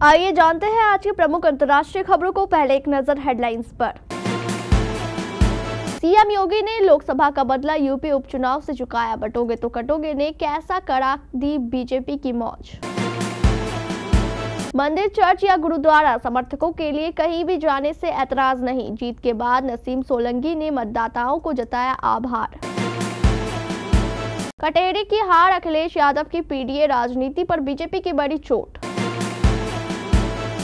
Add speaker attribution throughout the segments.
Speaker 1: आइए जानते हैं आज की प्रमुख अंतर्राष्ट्रीय खबरों को। पहले एक नजर हेडलाइंस पर। सीएम योगी ने लोकसभा का बदला यूपी उपचुनाव से चुकाया, बटोगे तो कटोगे ने कैसा करा दी बीजेपी की मौज। मंदिर, चर्च या गुरुद्वारा, समर्थकों के लिए कहीं भी जाने से ऐतराज नहीं। जीत के बाद नसीम सोलंकी ने मतदाताओं को जताया आभार। कटेहरी की हार, अखिलेश यादव की पीडीए राजनीति पर बीजेपी की बड़ी चोट।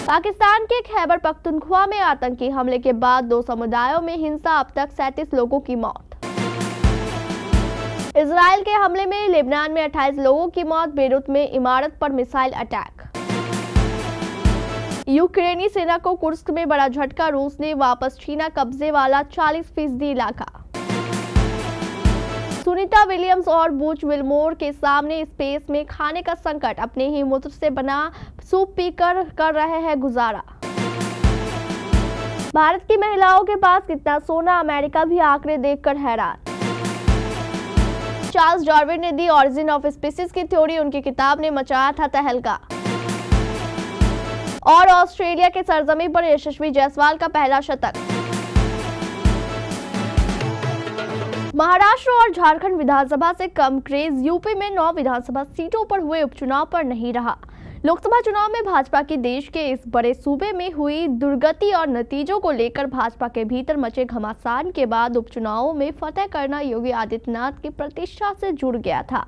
Speaker 1: पाकिस्तान के खैबर पख्तूनख्वा में आतंकी हमले के बाद 2 समुदायों में हिंसा, अब तक 37 लोगों की मौत। इजराइल के हमले में लेबनान में 28 लोगों की मौत। बेरूत में इमारत पर मिसाइल अटैक। यूक्रेनी सेना को कुर्स्क में बड़ा झटका, रूस ने वापस छीना कब्जे वाला 40% इलाका। सुनीता विलियम्स और बुच विलमोर के सामने स्पेस में खाने का संकट, अपने ही मूत्र से बना सूप पीकर कर रहे हैं गुजारा। भारत की महिलाओं के पास कितना सोना, अमेरिका भी आंकड़े देखकर हैरान। चार्ल्स डार्विन ने दी ऑरिजिन ऑफ स्पीसीज की थ्योरी, उनकी किताब ने मचाया था तहलका। और ऑस्ट्रेलिया के सरजमी पर यशस्वी जायसवाल का पहला शतक। महाराष्ट्र और झारखंड विधानसभा से कम क्रेज यूपी में 9 विधानसभा सीटों पर हुए उपचुनाव पर नहीं रहा। लोकसभा चुनाव में भाजपा की देश के इस बड़े सूबे में हुई दुर्गति और नतीजों को लेकर भाजपा के भीतर मचे घमासान के बाद उपचुनावों में फतह करना योगी आदित्यनाथ की प्रतिष्ठा से जुड़ गया था।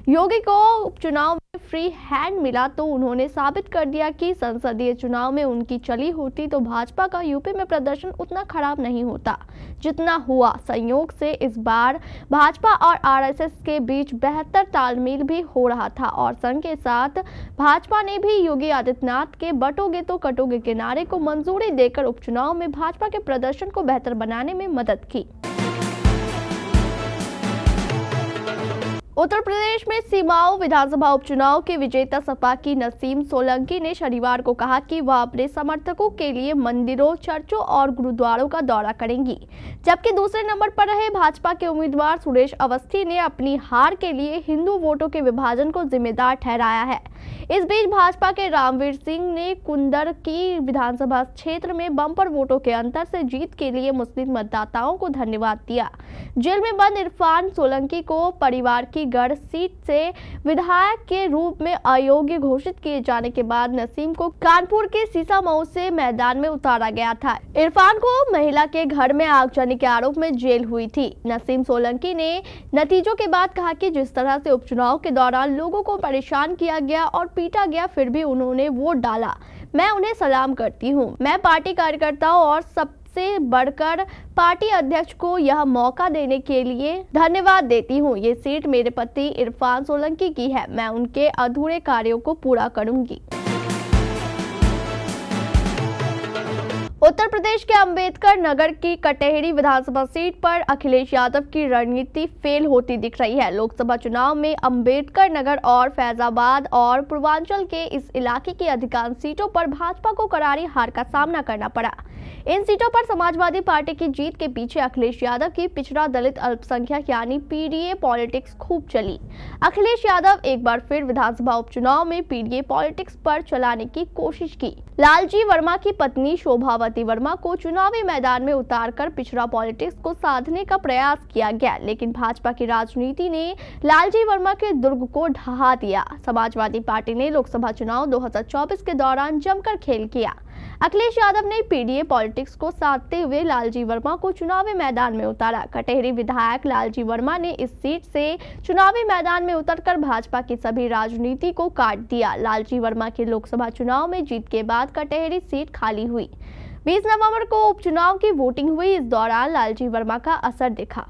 Speaker 1: योगी को उपचुनाव में फ्री हैंड मिला तो उन्होंने साबित कर दिया कि संसदीय चुनाव में उनकी चली होती तो भाजपा का यूपी में प्रदर्शन उतना खराब नहीं होता जितना हुआ। संयोग से इस बार भाजपा और आरएसएस के बीच बेहतर तालमेल भी हो रहा था और संघ के साथ भाजपा ने भी योगी आदित्यनाथ के बटोगे तो कटोगे के नारे को मंजूरी देकर उपचुनाव में भाजपा के प्रदर्शन को बेहतर बनाने में मदद की। उत्तर प्रदेश में सीमाओं विधानसभा उपचुनाव के विजेता सपा की नसीम सोलंकी ने शनिवार को कहा कि वह अपने समर्थकों के लिए मंदिरों, चर्चों और गुरुद्वारों का दौरा करेंगी, जबकि दूसरे नंबर पर रहे भाजपा के उम्मीदवार सुरेश अवस्थी ने अपनी हार के लिए हिंदू वोटों के विभाजन को जिम्मेदार ठहराया है। इस बीच भाजपा के रामवीर सिंह ने कुंदर की विधानसभा क्षेत्र में बम्पर वोटों के अंतर से जीत के लिए मुस्लिम मतदाताओं को धन्यवाद दिया। जेल में बंद इरफान सोलंकी को परिवार की गढ़ सीट से विधायक के रूप में अयोग्य घोषित किए जाने के बाद नसीम को कानपुर के सीसामऊ से मैदान में उतारा गया था। इरफान को महिला के घर में आगजनी के आरोप में जेल हुई थी। नसीम सोलंकी ने नतीजों के बाद कहा कि जिस तरह से उपचुनाव के दौरान लोगों को परेशान किया गया और पीटा गया, फिर भी उन्होंने वोट डाला। मैं उन्हें सलाम करती हूं। मैं पार्टी कार्यकर्ताओं और सबसे बढ़कर पार्टी अध्यक्ष को यह मौका देने के लिए धन्यवाद देती हूं। ये सीट मेरे पति इरफान सोलंकी की है। मैं उनके अधूरे कार्यों को पूरा करूंगी। उत्तर प्रदेश के अंबेडकर नगर की कटेहरी विधानसभा सीट पर अखिलेश यादव की रणनीति फेल होती दिख रही है। लोकसभा चुनाव में अंबेडकर नगर और फैजाबाद और पूर्वांचल के इस इलाके की अधिकांश सीटों पर भाजपा को करारी हार का सामना करना पड़ा। इन सीटों पर समाजवादी पार्टी की जीत के पीछे अखिलेश यादव की पिछड़ा दलित अल्पसंख्यक यानी पीडीए पॉलिटिक्स खूब चली। अखिलेश यादव एक बार फिर विधानसभा उपचुनाव में पीडीए पॉलिटिक्स पर चलाने की कोशिश की। लालजी वर्मा की पत्नी शोभावती वर्मा को चुनावी मैदान में उतारकर पिछड़ा पॉलिटिक्स को साधने का प्रयास किया गया, लेकिन भाजपा की राजनीति ने लालजी वर्मा के दुर्ग को ढहा दिया। समाजवादी पार्टी ने लोकसभा चुनाव 2024 के दौरान जमकर खेल किया। अखिलेश यादव ने पीडीए पॉलिटिक्स को साधते हुए लालजी वर्मा को चुनावी मैदान में उतारा। कटेहरी विधायक लालजी वर्मा ने इस सीट से चुनावी मैदान में उतरकर भाजपा की सभी राजनीति को काट दिया। लालजी वर्मा के लोकसभा चुनाव में जीत के बाद कटेहरी सीट खाली हुई। 20 नवंबर को उपचुनाव की वोटिंग हुई। इस दौरान लालजी वर्मा का असर दिखा।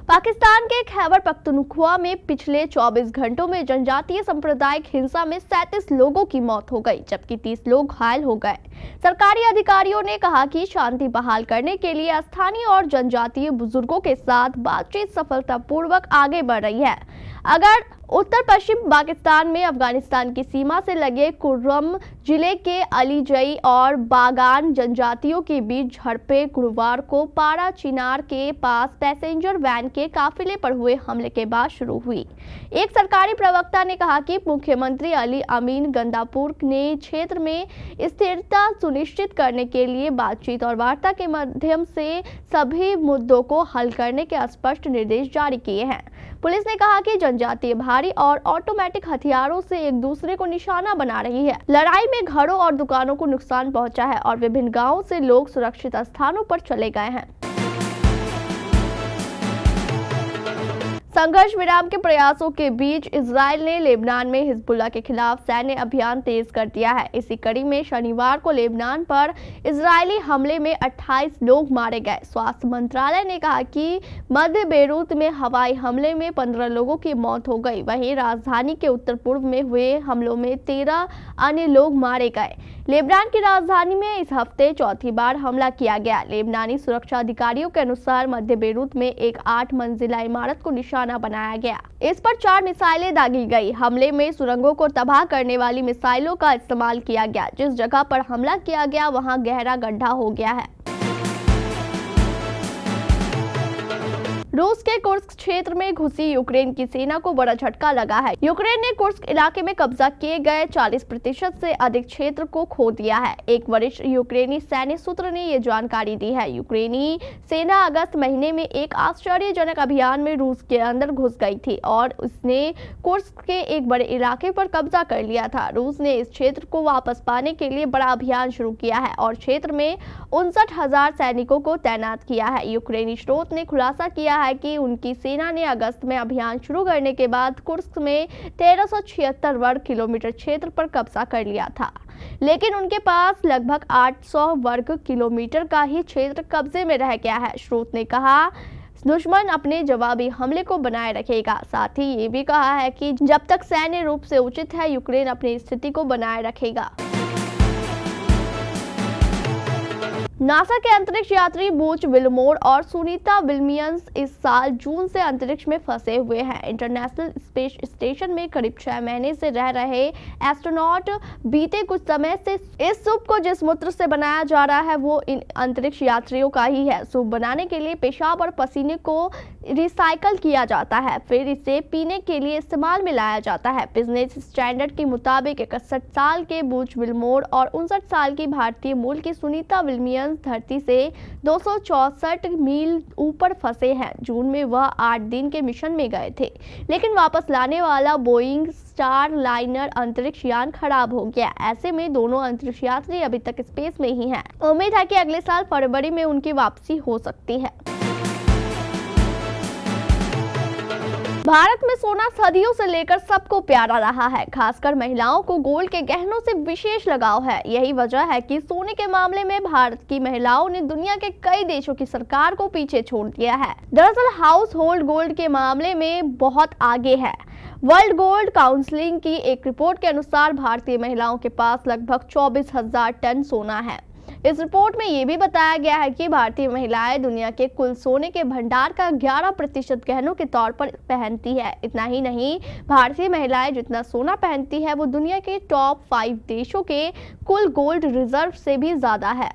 Speaker 1: पाकिस्तान के खैबर पख्तूनख्वा में पिछले 24 घंटों में जनजातीय सांप्रदायिक हिंसा में 37 लोगों की मौत हो गई, जबकि 30 लोग घायल हो गए। सरकारी अधिकारियों ने कहा कि शांति बहाल करने के लिए स्थानीय और जनजातीय बुजुर्गों के साथ बातचीत सफलतापूर्वक आगे बढ़ रही है। अगर उत्तर पश्चिम पाकिस्तान में अफगानिस्तान की सीमा से लगे कुर्रम जिले के अलीजई और बागान जनजातियों के बीच झड़पें गुरुवार को पारा चिनार के पास पैसेंजर वैन के काफिले पर हुए हमले के बाद शुरू हुई। एक सरकारी प्रवक्ता ने कहा कि मुख्यमंत्री अली अमीन गंदापुर ने क्षेत्र में स्थिरता सुनिश्चित करने के लिए बातचीत और वार्ता के माध्यम से सभी मुद्दों को हल करने के स्पष्ट निर्देश जारी किए हैं। पुलिस ने कहा कि जनजातीय भारी और ऑटोमेटिक हथियारों से एक दूसरे को निशाना बना रही है। लड़ाई में घरों और दुकानों को नुकसान पहुंचा है और विभिन्न गांवों से लोग सुरक्षित स्थानों पर चले गए हैं। संघर्ष विराम के प्रयासों के बीच इजराइल ने लेबनान में हिजबुल्लाह के खिलाफ सैन्य अभियान तेज कर दिया है। इसी कड़ी में शनिवार को लेबनान पर इजरायली हमले में 28 लोग मारे गए। स्वास्थ्य मंत्रालय ने कहा कि मध्य बेरूत में हवाई हमले में 15 लोगों की मौत हो गई। वहीं राजधानी के उत्तर पूर्व में हुए हमलों में 13 अन्य लोग मारे गए। लेबनान की राजधानी में इस हफ्ते चौथी बार हमला किया गया। लेबनानी सुरक्षा अधिकारियों के अनुसार मध्य बेरूत में एक 8 मंजिला इमारत को निशाना बनाया गया। इस पर 4 मिसाइलें दागी गई। हमले में सुरंगों को तबाह करने वाली मिसाइलों का इस्तेमाल किया गया। जिस जगह पर हमला किया गया वहां गहरा गड्ढा हो गया है। रूस के कुर्स्क क्षेत्र में घुसी यूक्रेन की सेना को बड़ा झटका लगा है। यूक्रेन ने कुर्स्क इलाके में कब्जा किए गए 40% से अधिक क्षेत्र को खो दिया है। एक वरिष्ठ यूक्रेनी सैन्य सूत्र ने ये जानकारी दी है। यूक्रेनी सेना अगस्त महीने में एक आश्चर्यजनक अभियान में रूस के अंदर घुस गई थी और उसने कुर्स्क के एक बड़े इलाके पर कब्जा कर लिया था। रूस ने इस क्षेत्र को वापस पाने के लिए बड़ा अभियान शुरू किया है और क्षेत्र में 59,000 सैनिकों को तैनात किया है। यूक्रेनी स्रोत ने खुलासा किया है कि उनकी सेना ने अगस्त में अभियान शुरू करने के बाद कुर्स्क में 1376 वर्ग किलोमीटर क्षेत्र पर कब्जा कर लिया था, लेकिन उनके पास लगभग 800 वर्ग किलोमीटर का ही क्षेत्र कब्जे में रह गया है। स्रोत ने कहा दुश्मन अपने जवाबी हमले को बनाए रखेगा। साथ ही ये भी कहा है कि जब तक सैन्य रूप से उचित है यूक्रेन अपनी स्थिति को बनाए रखेगा। नासा के अंतरिक्ष यात्री बूच विल्मोर और सुनीता विलियम्स इस साल जून से अंतरिक्ष में फंसे हुए हैं। इंटरनेशनल स्पेस स्टेशन में करीब 6 महीने से रह रहे एस्ट्रोनॉट बीते कुछ समय से इस सूप को जिस मूत्र से बनाया जा रहा है वो इन अंतरिक्ष यात्रियों का ही है। सूप बनाने के लिए पेशाब और पसीने को रिसाइकल किया जाता है, फिर इसे पीने के लिए इस्तेमाल में लाया जाता है। बिजनेस स्टैंडर्ड के मुताबिक 61 साल के बूच विल्मोर और 59 साल की भारतीय मूल की सुनीता विलियम्स धरती से 264 मील ऊपर फंसे हैं। जून में वह 8 दिन के मिशन में गए थे, लेकिन वापस लाने वाला बोइंग स्टार लाइनर अंतरिक्ष यान खराब हो गया। ऐसे में दोनों अंतरिक्ष यात्री अभी तक स्पेस में ही हैं। उम्मीद है कि अगले साल फरवरी में उनकी वापसी हो सकती है। भारत में सोना सदियों से लेकर सबको प्यारा रहा है। खासकर महिलाओं को गोल्ड के गहनों से विशेष लगाव है। यही वजह है कि सोने के मामले में भारत की महिलाओं ने दुनिया के कई देशों की सरकार को पीछे छोड़ दिया है। दरअसल हाउस होल्ड गोल्ड के मामले में बहुत आगे है। वर्ल्ड गोल्ड काउंसिल की एक रिपोर्ट के अनुसार भारतीय महिलाओं के पास लगभग 24,000 टन सोना है। इस रिपोर्ट में ये भी बताया गया है कि भारतीय महिलाएं दुनिया के कुल सोने के भंडार का 11% गहनों के तौर पर पहनती है। इतना ही नहीं, भारतीय महिलाएं जितना सोना पहनती है वो दुनिया के टॉप 5 देशों के कुल गोल्ड रिजर्व से भी ज्यादा है।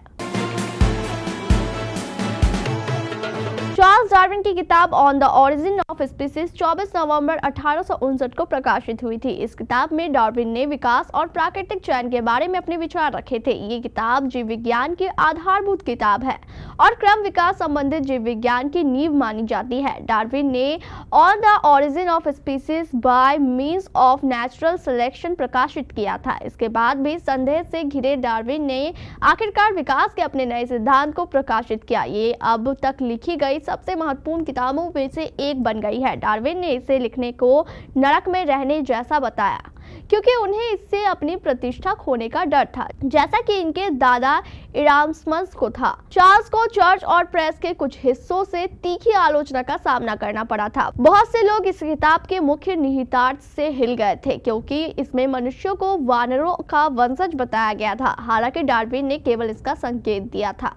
Speaker 1: चार्ल्स डार्विन की किताब on the origin of species 24 नवंबर 1859 को प्रकाशित हुई थी। इस किताब में डार्विन ने विकास और प्राकृतिक चयन के बारे में अपने विचार रखे थे। ये किताब जीव विज्ञान की आधारभूत किताब है और क्रम विकास संबंधित जीव विज्ञान की नींव मानी जाती है। डार्विन ने on the origin of species by means of natural selection प्रकाशित किया था। इसके बाद भी संदेह से घिरे डार्विन ने आखिरकार विकास के अपने नए सिद्धांत को प्रकाशित किया। ये अब तक लिखी गई सबसे महत्वपूर्ण किताबों में से एक बन गई है। डार्विन ने इसे लिखने को नरक में रहने जैसा बताया, क्योंकि उन्हें इससे अपनी प्रतिष्ठा खोने का डर था, जैसा कि इनके दादा इरास्मस को था। चार्ल्स को चर्च और प्रेस के कुछ हिस्सों से तीखी आलोचना का सामना करना पड़ा था। बहुत से लोग इस किताब के मुख्य निहितार्थ से हिल गए थे, क्योंकि इसमें मनुष्यों को वानरों का वंशज बताया गया था। हालांकि डार्विन ने केवल इसका संकेत दिया था।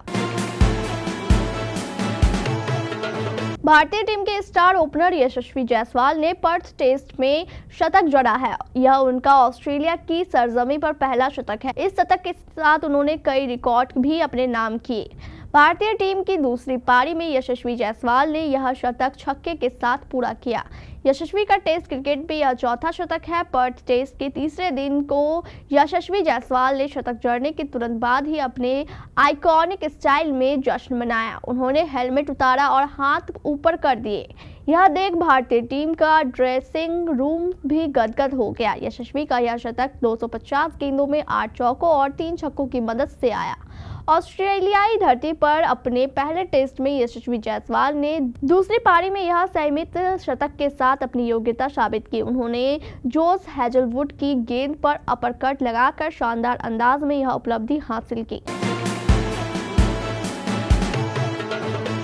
Speaker 1: भारतीय टीम के स्टार ओपनर यशस्वी जायसवाल ने पर्थ टेस्ट में शतक जड़ा है। यह उनका ऑस्ट्रेलिया की सरजमी पर पहला शतक है। इस शतक के साथ उन्होंने कई रिकॉर्ड भी अपने नाम किए। भारतीय टीम की दूसरी पारी में यशस्वी जायसवाल ने यह शतक छक्के के साथ पूरा किया। यशस्वी का टेस्ट क्रिकेट में यह चौथा शतक है। पर्थ टेस्ट के तीसरे दिन को यशस्वी जायसवाल ने शतक जड़ने के तुरंत बाद ही अपने आइकॉनिक स्टाइल में जश्न मनाया। उन्होंने हेलमेट उतारा और हाथ ऊपर कर दिए। यह देख भारतीय टीम का ड्रेसिंग रूम भी गदगद हो गया। यशस्वी का यह शतक 250 गेंदों में 8 चौकों और 3 छक्कों की मदद से आया। ऑस्ट्रेलियाई धरती पर अपने पहले टेस्ट में यशस्वी जायसवाल ने दूसरी पारी में यह संयमित शतक के साथ अपनी योग्यता साबित की। उन्होंने जोश हेजलवुड की गेंद पर अपरकट लगाकर शानदार अंदाज में यह उपलब्धि हासिल की।